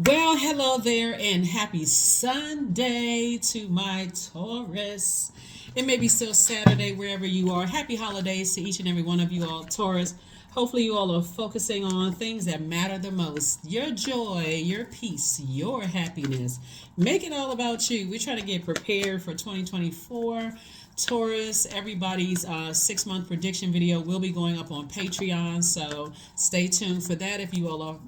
Well, hello there, and happy Sunday to my Taurus. It may be still Saturday wherever you are. Happy holidays to each and every one of you all, Taurus. Hopefully, you all are focusing on things that matter the most: your joy, your peace, your happiness. Make it all about you. We're trying to get prepared for 2024. Taurus, everybody's 6 month prediction video will be going up on Patreon, so stay tuned for that if you all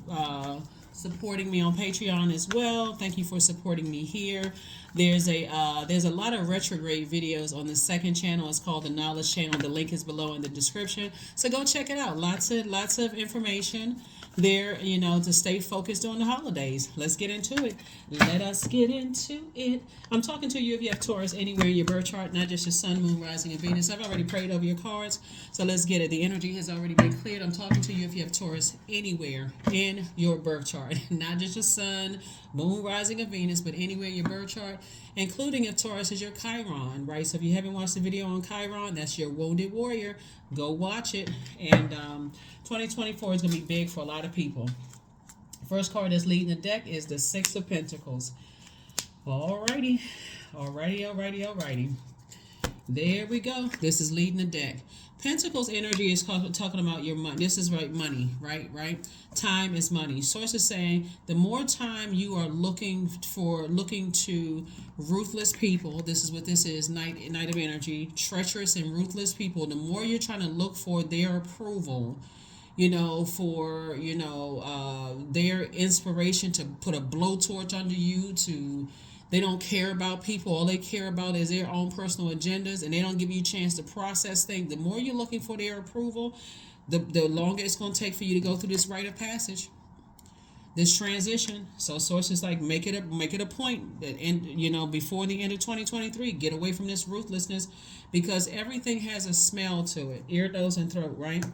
are supporting me on Patreon as well. Thank you for supporting me here. There's a lot of retrograde videos on the second channel. It's called the Knowledge Channel. The link is below in the description. So go check it out. Lots of information there, to stay focused during the holidays. Let's get into it. Let us get into it. I'm talking to you if you have Taurus anywhere in your birth chart, not just your sun, moon, rising, and Venus. I've already prayed over your cards, so let's get it. The energy has already been cleared. I'm talking to you if you have Taurus anywhere in your birth chart, not just your sun, moon, rising, and Venus, but anywhere in your birth chart, including if Taurus is your Chiron, right? So if you haven't watched the video on Chiron, that's your wounded warrior. Go watch it. And 2024 is going to be big for a lot of people. First card that's leading the deck is the Six of Pentacles. Alrighty. There we go. This is leading the deck. Pentacles energy is talking about your money. This is right, money, right? Time is money. Source is saying the more time you are looking to ruthless people. This is what this is. Knight of energy. Treacherous and ruthless people. The more you're trying to look for their approval, for their inspiration to put a blowtorch under you, they don't care about people. All they care about is their own personal agendas, and they don't give you a chance to process things. The more you're looking for their approval, the longer it's going to take for you to go through this rite of passage, this transition. So sources like make it a point that before the end of 2023, get away from this ruthlessness, because everything has a smell to it. Ear, nose, and throat, right?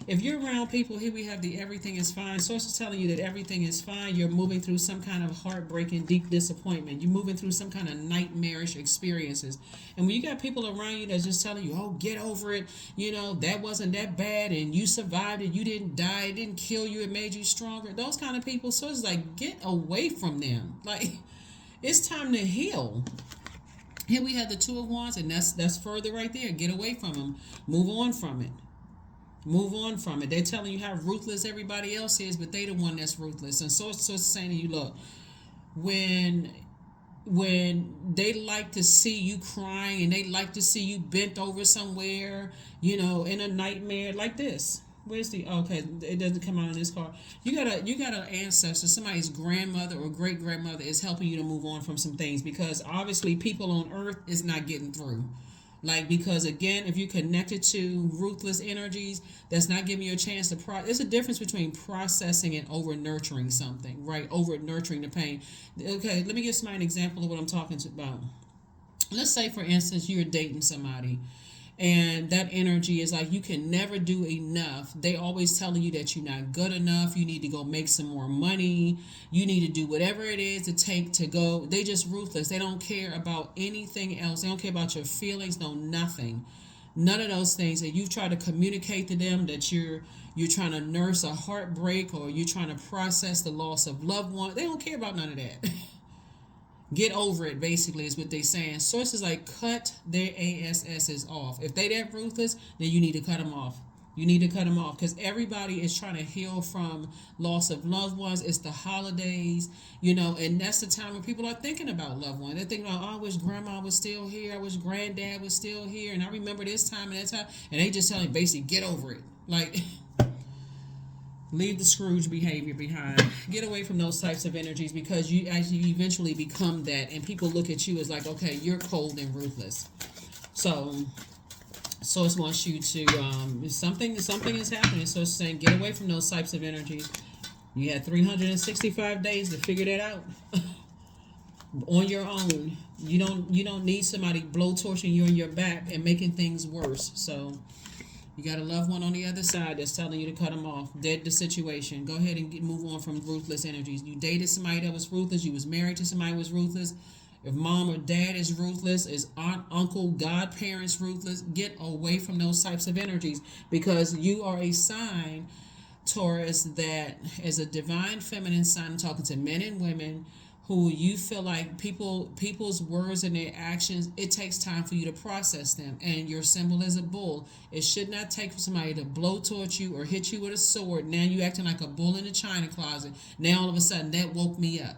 If you're around people, here we have the everything is fine. Sources telling you that everything is fine. You're moving through some kind of heartbreaking, deep disappointment. You're moving through some kind of nightmarish experiences. And when you got people around you that's just telling you, oh, get over it. That wasn't that bad, and you survived it. You didn't die. It didn't kill you. It made you stronger. Those kind of people. So it's like, get away from them. Like, it's time to heal. Here we have the Two of Wands, and that's further right there. Get away from them. Move on from it. Move on from it. They're telling you how ruthless everybody else is, but they the one that's ruthless. And so it's saying to you, look, when they like to see you crying, and they like to see you bent over somewhere, in a nightmare like this. Where's the okay? It doesn't come out in this card. You got an ancestor, somebody's grandmother or great grandmother is helping you to move on from some things, because obviously people on Earth is not getting through. Because again, if you're connected to ruthless energies, that's not giving you a chance to there's a difference between processing and over nurturing something, right? Over nurturing the pain. Okay, let me give somebody an example of what I'm talking about. Let's say, for instance, you're dating somebody, and that energy is like, you can never do enough. They always telling you that you're not good enough. You need to go make some more money. You need to do whatever it is to take to go. They just ruthless. They don't care about anything else. They don't care about your feelings. No, nothing. None of those things. And you try to communicate to them that you're trying to nurse a heartbreak, or you're trying to process the loss of loved ones. They don't care about none of that. Get over it, basically, is what they're saying. Sources like, cut their ASSs off. If they that ruthless, then you need to cut them off. You need to cut them off, because everybody is trying to heal from loss of loved ones. It's the holidays, and that's the time when people are thinking about loved ones. They're thinking about, oh, I wish grandma was still here. I wish granddad was still here. And I remember this time and that time. And they just telling you, basically, get over it. Like, leave the Scrooge behavior behind. Get away from those types of energies, because you eventually become that, and people look at you as like, okay, you're cold and ruthless. So it wants you to something is happening. So it's saying, get away from those types of energies. You had 365 days to figure that out on your own. You don't need somebody blowtorching you in your back and making things worse. So you got a loved one on the other side that's telling you to cut them off. Dead the situation. Go ahead and move on from ruthless energies. You dated somebody that was ruthless. You was married to somebody that was ruthless. If mom or dad is ruthless, is aunt, uncle, godparents ruthless, get away from those types of energies, because you are a sign Taurus, that is a divine feminine sign. I'm talking to men and women who you feel like people's words and their actions, it takes time for you to process them. And your symbol is a bull. It should not take for somebody to blow towards you or hit you with a sword. Now you acting like a bull in the china closet. Now all of a sudden that woke me up.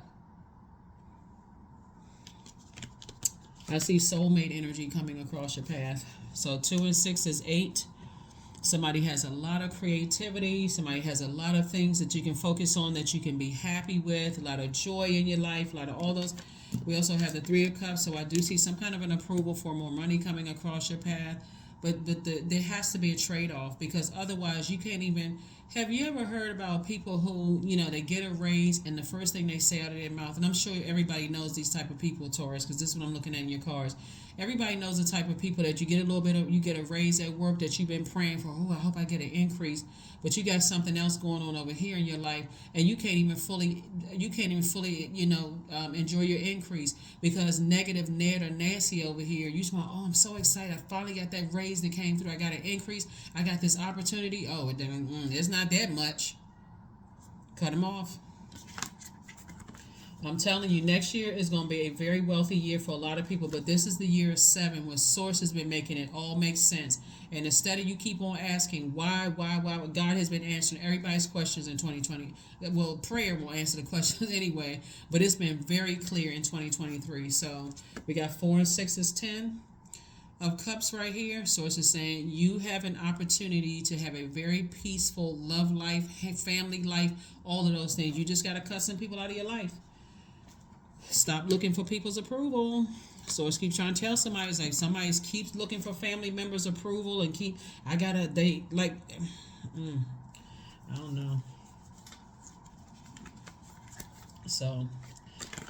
I see soulmate energy coming across your path. So 2 and 6 is 8. Somebody has a lot of creativity. Somebody has a lot of things that you can focus on, that you can be happy with. A lot of joy in your life. A lot of all those. We also have the 3 of Cups. So I do see some kind of an approval for more money coming across your path. But there has to be a trade-off, because otherwise you can't even... Have you ever heard about people who, they get a raise and the first thing they say out of their mouth, and I'm sure everybody knows these type of people, Taurus, because this is what I'm looking at in your cards. Everybody knows the type of people that you get a little bit of, you get a raise at work that you've been praying for. Oh, I hope I get an increase. But you got something else going on over here in your life, and you can't even fully, enjoy your increase, because negative Ned or Nancy over here, you just want, oh, I'm so excited. I finally got that raise that came through. I got an increase. I got this opportunity. Oh, it's not that much. Cut them off. I'm telling you, next year is going to be a very wealthy year for a lot of people, but this is the year of 7, where Source has been making it all make sense. And instead of you keep on asking why, God has been answering everybody's questions in 2020. Well, prayer will answer the questions anyway, but it's been very clear in 2023. So we got 4 and 6 is 10 of Cups right here. Source is saying you have an opportunity to have a very peaceful love life, family life, all of those things. You just got to cut some people out of your life. Stop looking for people's approval. Source keep trying to tell somebody, it's like somebody keeps looking for family members' approval and I don't know. So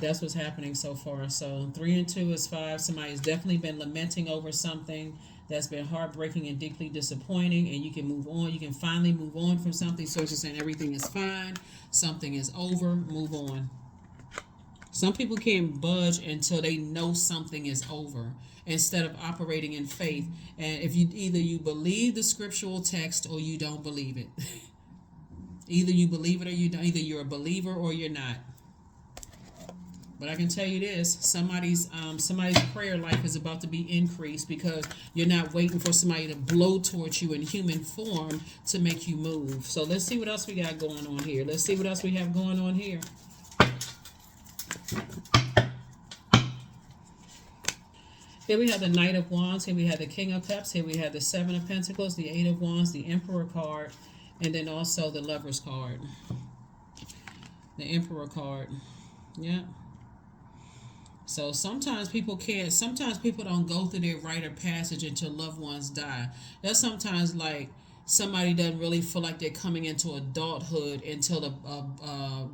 that's what's happening so far. So 3 and 2 is 5. Somebody's definitely been lamenting over something that's been heartbreaking and deeply disappointing, and you can move on. You can finally move on from something. Source is saying everything is fine. Something is over. Move on. Some people can't budge until they know something is over, instead of operating in faith. And if you believe the scriptural text or you don't believe it. Either you believe it or you don't. Either you're a believer or you're not. But I can tell you this, somebody's prayer life is about to be increased, because you're not waiting for somebody to blow towards you in human form to make you move. So let's see what else we got going on here. Let's see what else we have going on here. Here we have the Knight of Wands. Here we have the King of Cups. Here we have the 7 of Pentacles, the 8 of Wands, the Emperor card, and then also the Lover's card. The Emperor card. Yeah. So sometimes people don't go through their rite of passage until loved ones die. That's sometimes like somebody doesn't really feel like they're coming into adulthood until the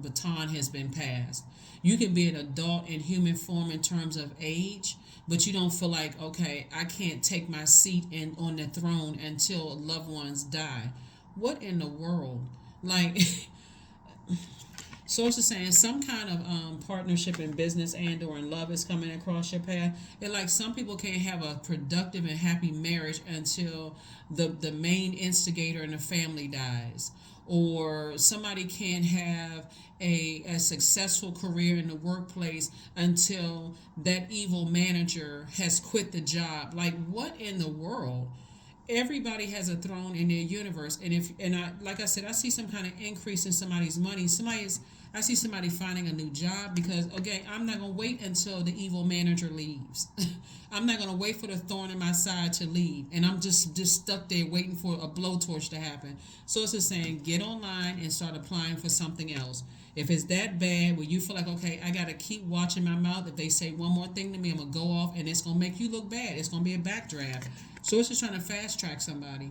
baton has been passed. You can be an adult in human form in terms of age, but you don't feel like, okay, I can't take my seat on the throne until loved ones die. What in the world? Like, Source is saying some kind of partnership in business and or in love is coming across your path. And like some people can't have a productive and happy marriage until the main instigator in the family dies. Or somebody can't have a successful career in the workplace until that evil manager has quit the job. Like, what in the world? Everybody has a throne in their universe, and I see some kind of increase in somebody's money. I see somebody finding a new job, because okay, I'm not gonna wait until the evil manager leaves. I'm not gonna wait for the thorn in my side to leave, and I'm just stuck there waiting for a blowtorch to happen. So it's just saying, get online and start applying for something else. If it's that bad where you feel like, okay, I gotta keep watching my mouth. If they say one more thing to me, I'm gonna go off, and it's gonna make you look bad. It's gonna be a backdraft. Source is trying to fast track somebody.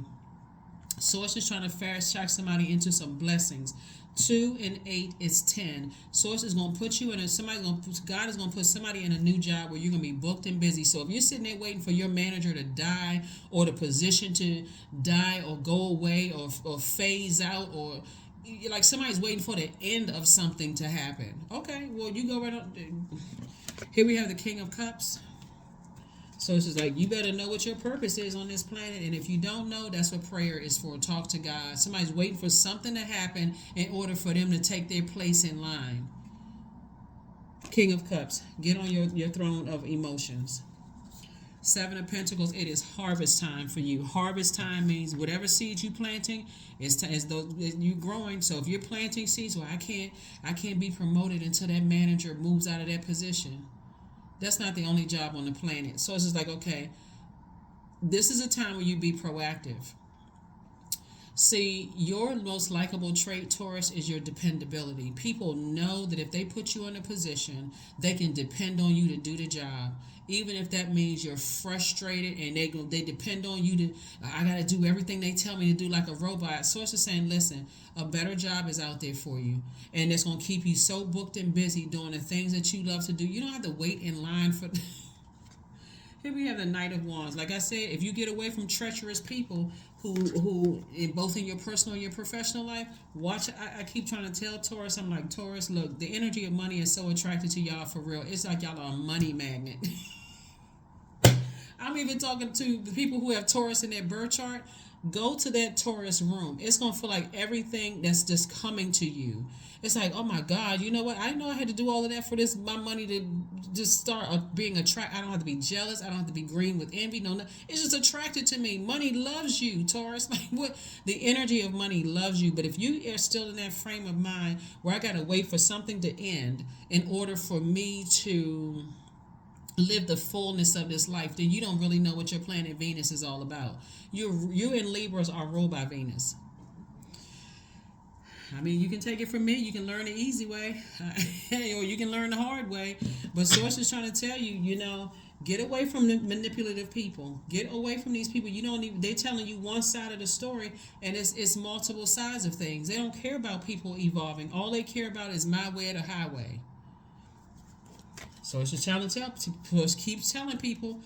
Source is trying to fast track somebody into some blessings. 2 and 8 is 10. Source is going to put you in God is going to put somebody in a new job where you're going to be booked and busy. So if you're sitting there waiting for your manager to die, or the position to die or go away or phase out, or like somebody's waiting for the end of something to happen. Okay, well, you go right on. Here we have the King of Cups. So it's just like, you better know what your purpose is on this planet. And if you don't know, that's what prayer is for. Talk to God. Somebody's waiting for something to happen in order for them to take their place in line. King of Cups, get on your throne of emotions. Seven of Pentacles, it is harvest time for you. Harvest time means whatever seeds you planting is you growing. So if you're planting seeds, well, I can't be promoted until that manager moves out of that position. That's not the only job on the planet. So it's just like, okay, this is a time where you be proactive. See, your most likable trait, Taurus, is your dependability. People know that if they put you in a position, they can depend on you to do the job. Even if that means you're frustrated and they depend on you to, I got to do everything they tell me to do like a robot. Source is saying, listen, a better job is out there for you. And it's going to keep you so booked and busy doing the things that you love to do. You don't have to wait in line for... Here we have the Knight of Wands. Like I said, if you get away from treacherous people who in both in your personal and your professional life, watch. I keep trying to tell Taurus, I'm like, Taurus, look, the energy of money is so attracted to y'all for real. It's like y'all are a money magnet. I'm even talking to the people who have Taurus in their birth chart. Go to that Taurus room. It's going to feel like everything that's just coming to you. It's like, oh my God, you know what? I didn't know I had to do all of that for this, my money to just start being attracted. I don't have to be jealous. I don't have to be green with envy. No, it's just attracted to me. Money loves you, Taurus. Like what? The energy of money loves you. But if you are still in that frame of mind where I got to wait for something to end in order for me to live the fullness of this life, then you don't really know what your planet Venus is all about. You and Libras are ruled by Venus. I mean, you can take it from me. You can learn the easy way, or you can learn the hard way. But Source is trying to tell you, get away from the manipulative people. Get away from these people. You don't even. They're telling you one side of the story, and it's multiple sides of things. They don't care about people evolving. All they care about is my way or the highway. So it's just trying to tell. Keep telling people.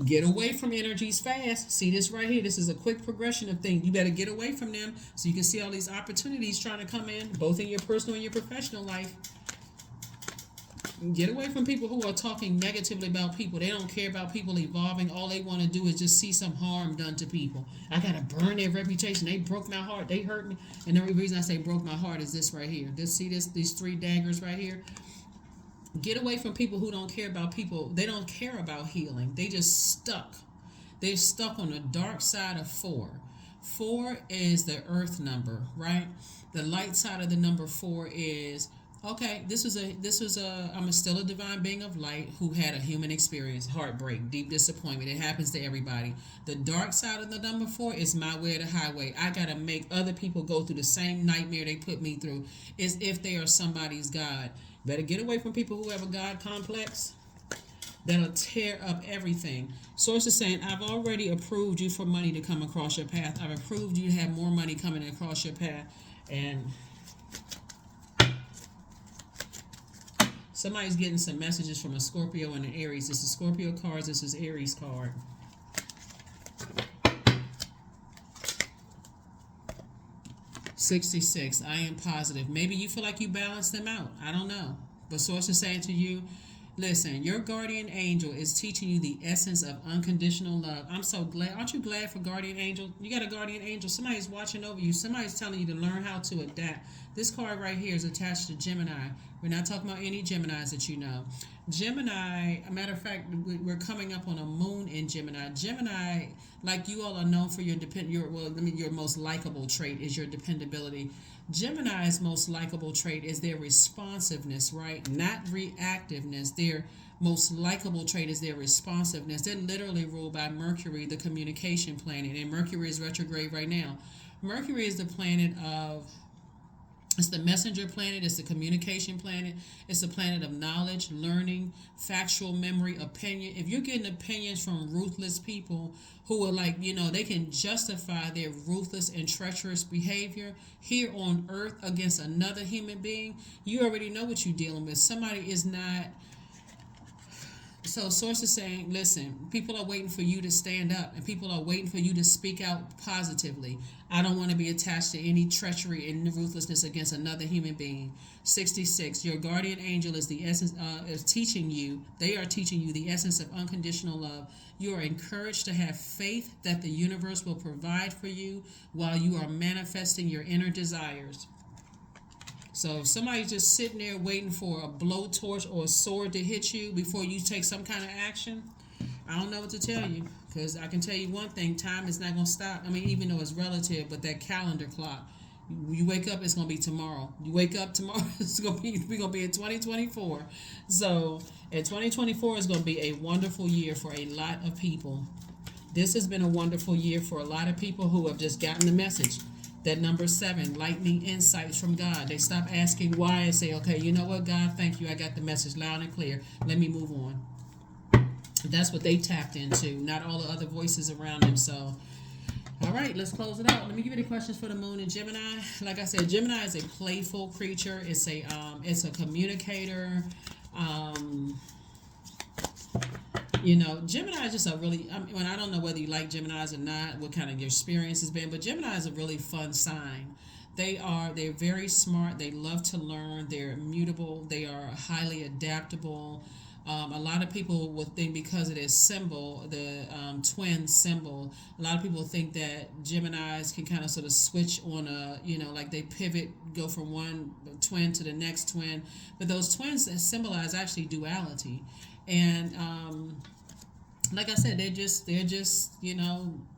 Get away from energies fast. See this right here. This is a quick progression of things. You better get away from them so you can see all these opportunities trying to come in, both in your personal and your professional life. Get away from people who are talking negatively about people. They don't care about people evolving. All they want to do is just see some harm done to people. I got to burn their reputation. They broke my heart. They hurt me. And the only reason I say broke my heart is this right here. These three daggers right here. Get away from people who don't care about people. They don't care about healing. They just stuck. They're stuck on the dark side of 4. 4 is the earth number, right? The light side of the number 4 is, okay, I'm still a divine being of light who had a human experience, heartbreak, deep disappointment. It happens to everybody. The dark side of the number 4 is my way or the highway. I got to make other people go through the same nightmare they put me through as if they are somebody's God. Better get away from people who have a God complex that'll tear up everything. Source is saying, I've already approved you for money to come across your path. I've approved you to have more money coming across your path. And somebody's getting some messages from a Scorpio and an Aries. This is Scorpio cards. This is Aries card. $66. I am positive. Maybe you feel like you balance them out. I don't know. But Source is saying to you, listen, your guardian angel is teaching you the essence of unconditional love. I'm so glad. Aren't you glad for guardian angel? You got a guardian angel. Somebody's watching over you. Somebody's telling you to learn how to adapt. This card right here is attached to Gemini. We're not talking about any Geminis that you know. Gemini, a matter of fact, we're coming up on a moon in Gemini. Gemini, like you all are known for your most likable trait is your dependability. Gemini's most likable trait is their responsiveness, right? Not reactiveness. Their most likable trait is their responsiveness. They're literally ruled by Mercury, the communication planet, and Mercury is retrograde right now. Mercury is the planet of... It's the messenger planet. It's the communication planet. It's the planet of knowledge, learning, factual memory, opinion. If you're getting opinions from ruthless people who are like, they can justify their ruthless and treacherous behavior here on earth against another human being, you already know what you're dealing with. Somebody is not... So source is saying, listen, people are waiting for you to stand up and people are waiting for you to speak out positively. I don't want to be attached to any treachery and ruthlessness against another human being. 66, your guardian angel is the essence, is teaching you, they are teaching you the essence of unconditional love. You are encouraged to have faith that the universe will provide for you while you are manifesting your inner desires. So if somebody's just sitting there waiting for a blowtorch or a sword to hit you before you take some kind of action, I don't know what to tell you. Because I can tell you one thing, time is not going to stop. I mean, even though it's relative, but that calendar clock, you wake up, it's going to be tomorrow. You wake up tomorrow, it's going to be, we're going to be in 2024. So in 2024 is going to be a wonderful year for a lot of people. This has been a wonderful year for a lot of people who have just gotten the message. That number 7, lightning insights from God. They stop asking why and say, okay, you know what, God, thank you. I got the message loud and clear. Let me move on. That's what they tapped into, not all the other voices around them. So, all right, let's close it out. Let me give you the questions for the moon and Gemini. Like I said, Gemini is a playful creature. It's a communicator. Gemini is just a really, I don't know whether you like Geminis or not, what kind of your experience has been, but Gemini is a really fun sign. They're very smart. They love to learn. They're immutable. They are highly adaptable. A lot of people would think because of their symbol, the twin symbol, a lot of people think that Geminis can kind of sort of switch on like they pivot, go from one twin to the next twin. But those twins symbolize actually duality. And like I said, they're just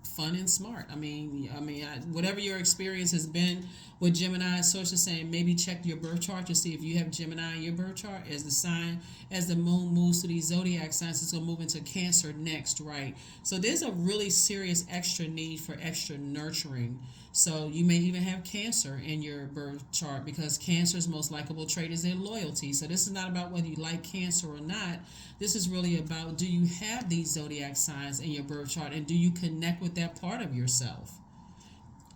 fun and smart. Whatever your experience has been with Gemini, sources saying maybe check your birth chart to see if you have Gemini in your birth chart. As the moon moves to these zodiac signs, it's going to move into Cancer next, right? So there's a really serious extra need for extra nurturing. So you may even have Cancer in your birth chart because Cancer's most likable trait is their loyalty. So this is not about whether you like Cancer or not. This is really about, do you have these zodiac signs in your birth chart and do you connect with that part of yourself?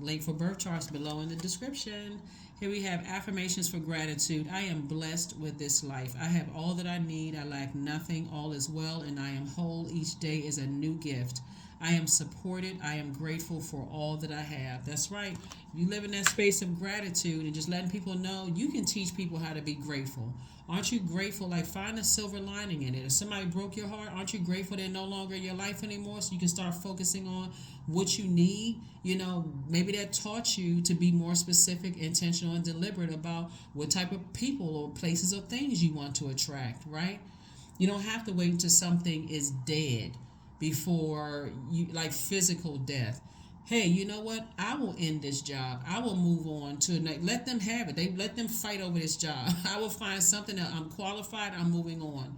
Link for birth charts below in the description. Here we have affirmations for gratitude. I am blessed with this life. I have all that I need. I lack nothing. All is well and I am whole. Each day is a new gift. I am supported. I am grateful for all that I have. That's right. If you live in that space of gratitude and just letting people know, you can teach people how to be grateful. Aren't you grateful? Like, find a silver lining in it. If somebody broke your heart, aren't you grateful they're no longer in your life anymore? So you can start focusing on what you need. Maybe that taught you to be more specific, intentional, and deliberate about what type of people or places or things you want to attract, right? You don't have to wait until something is dead before you, like physical death. Hey, you know what? I will end this job. I will move on to let them have it. Let them fight over this job. I will find something that I'm qualified. I'm moving on.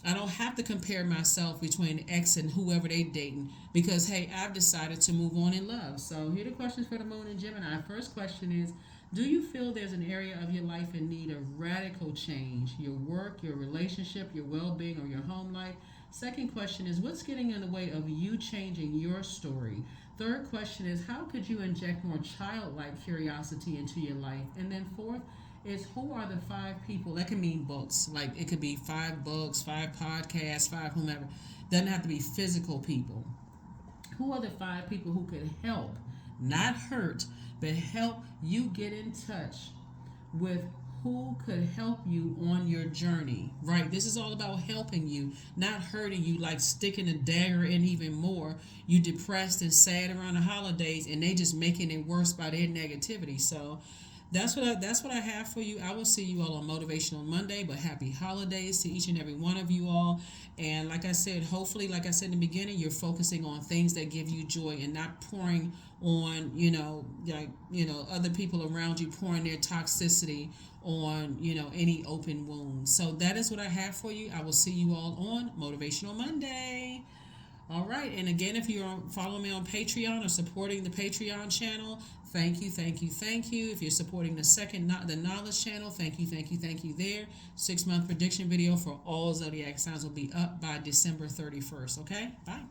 I don't have to compare myself between X and whoever they dating because, hey, I've decided to move on in love. So here are the questions for the moon and Gemini. First question is, do you feel there's an area of your life in need of radical change? Your work, your relationship, your well-being, or your home life? Second question is, what's getting in the way of you changing your story? Third question is, how could you inject more childlike curiosity into your life? And then fourth is, who are the 5 people? That can mean books. Like, it could be 5 books, 5 podcasts, 5 whomever. Doesn't have to be physical people. Who are the 5 people who could help, not hurt, but help you get in touch with who could help you on your journey, right? This is all about helping you, not hurting you, like sticking a dagger in even more. You depressed and sad around the holidays, and they just making it worse by their negativity. So that's what I have for you. I will see you all on Motivational Monday, but happy holidays to each and every one of you all. And like I said, hopefully, like I said in the beginning, you're focusing on things that give you joy and not pouring on, other people around you, pouring their toxicity on, any open wounds. So that is what I have for you. I will see you all on Motivational Monday. All right. And again, if you're following me on Patreon or supporting the Patreon channel, thank you, thank you, thank you. If you're supporting the Knowledge channel, thank you, thank you, thank you there. 6-month prediction video for all zodiac signs will be up by December 31st. Okay? Bye.